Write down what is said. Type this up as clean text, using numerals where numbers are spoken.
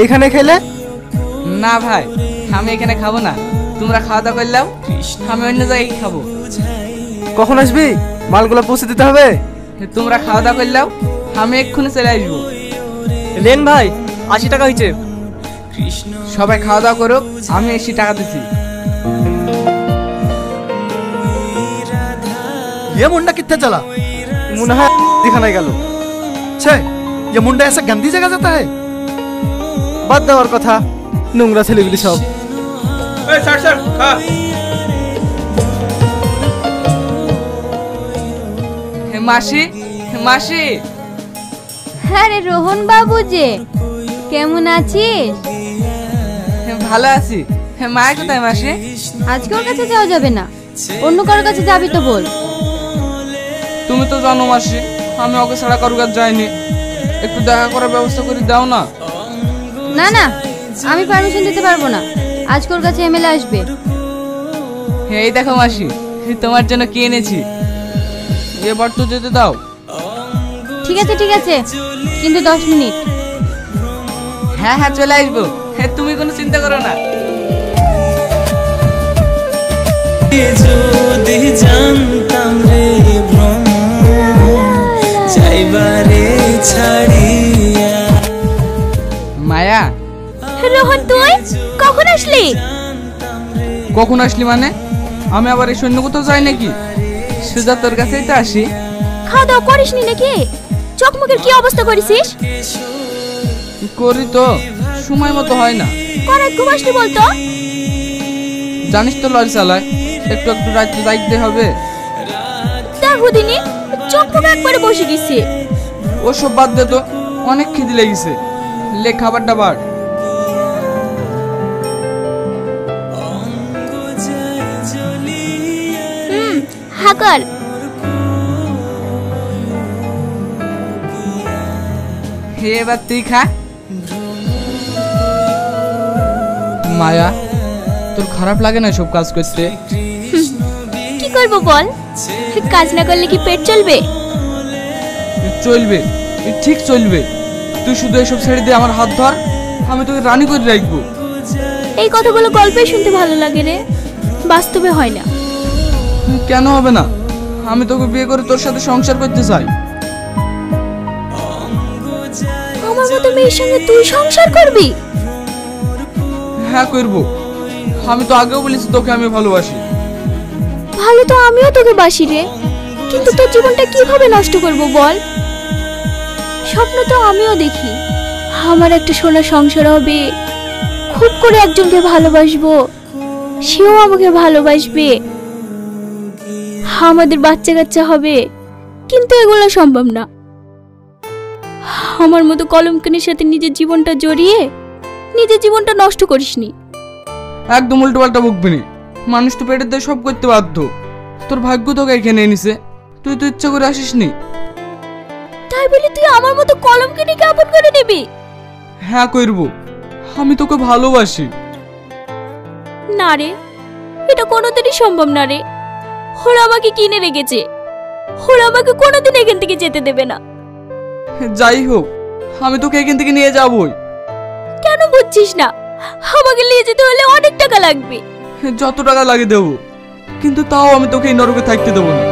এইখানে খেলে? না ভাই, আমি এখানে খাবো না। তোমরা খাওয়া দাওয়া করলাম, আমি অন্য জায়গায় খাবো। কখন আসবি? মালগুলো পৌঁছে দিতে হবে। তোমরা খাওয়া দাওয়া করলাম, আমি এক্ষুনি চলে আসবো। লেন ভাই, 80 টাকা হয়েছে। সবাই খাওয়া দাওয়া করুক, আমি 80 টাকা দিচ্ছি। ये मुंडा कितने चला? মনে হয় দিখানে গেল। छे, ये मुंडा ऐसा गंदी जगह जाता है? বাদ দেওয়ার কথা, নোংরা ছেলেগুলি সব। মাসি, মাসি। হ্যাঁ রে রোহন বাবু, যে কেমন আছিস? ভালো আছি। মায়ের কোথায় মাসি? আজকে ওর কাছে যাওয়া যাবে না, অন্য কারোর কাছে যাবি তো বল। তুমি তো জানো মাসি, আমি ওকে ছাড়া কারোর কাছে যাইনি। একটু দেখা করার ব্যবস্থা করে দাও না। না না, আমি পারমিশন দিতে পারবো না। আজকে ওর কাছে এমএলএ আসবে। এই দেখো মাসি, তোমার জন্য কি এনেছি। এবার তো যেতে দাও। ঠিক আছে ঠিক আছে, কিন্তু 10 মিনিট। হ্যাঁ হ্যাঁ, চলে আসবো। তুমি কোনো চিন্তা করো না। যদি জানতাম রে ভ্রম চাইবারে ছাড়িয়া। মায়া, রোহন তুই কখন আসলি? কখন আসলি মানে? আমি আবার এই সৈন্য কোথাও যাই নাকি? সুজা তোর কাছেই তো আসি। খাওয়া দাওয়া করিসনি নাকি? চোখ মুখের কি অবস্থা করেছিস? করি তো, সময় মতো হয় না। করাই ঘুমাসনি বলতো। জানিস তো লরি চালায়, একটু একটু রাত্রে যাইতে হবে। দেখো দিনি, চোখ মুখ একবারে বসে গেছে। ওসব বাদ দে তো, অনেক খিদে লেগেছে। লে খাবার দাবার। হাকার এবার তুই খা। মায়া, তোর খারাপ লাগে না সব কাজ করতে? কি করব বল, কাজ না করলে কি পেট চলবে? চলবে, ঠিক চলবে। তুই শুধু এসব ছেড়ে দিয়ে আমার হাত ধর, আমি তোকে রানী করে রাখবো। এই কথাগুলো গল্পে শুনতে ভালো লাগে রে, বাস্তবে হয় না। কেন হবে না? আমি তোকে বিয়ে করে তোর সাথে সংসার করতে চাই। আমার মতো মেয়ের সঙ্গে তুই সংসার করবি? হ্যাঁ করব। আমি তো আগেও বলেছি তোকে আমি ভালোবাসি। ভালো তো আমিও তোকে বাসি রে, কিন্তু তোর জীবনটা কিভাবে নষ্ট করব বল? স্বপ্ন তো আমিও দেখি, আমার একটা সোনার সংসার হবে, খুব করে একজনকে ভালোবাসবো, সেও আমাকে ভালোবাসবে, আমাদের বাচ্চা কাচ্চা হবে। কিন্তু এগুলো সম্ভব না। আমার মতো কলঙ্কিনীর সাথে নিজের জীবনটা জড়িয়ে নিজের জীবনটা নষ্ট করিসনি। একদম উল্টো পাল্টা বকবি না। মানুষ তো পেটের দিয়ে সব করতে বাধ্য। তোর ভাগ্য তোকে এখানে এনেছে, তুই তো ইচ্ছা করে আসিসনি। তাই বলে তুই আমার মতো কলঙ্কিনীকে আপন করে নিবি? হ্যাঁ করব, আমি তোকে ভালোবাসি। না রে, এটা কোনোদিনই সম্ভব না রে। ওরা আমাকে কিনে রেখেছে, ওরা আমাকে কোনোদিন এখান থেকে যেতে দেবে না। যাই হোক, আমি তোকে এখান থেকে নিয়ে যাবই। কেন বুঝছিস না? আমাকে নিয়ে যেতে হলে অনেক টাকা লাগবে। যত টাকা লাগে দেবো, কিন্তু তাও আমি তোকে এই নরকে থাকতে দেবো না।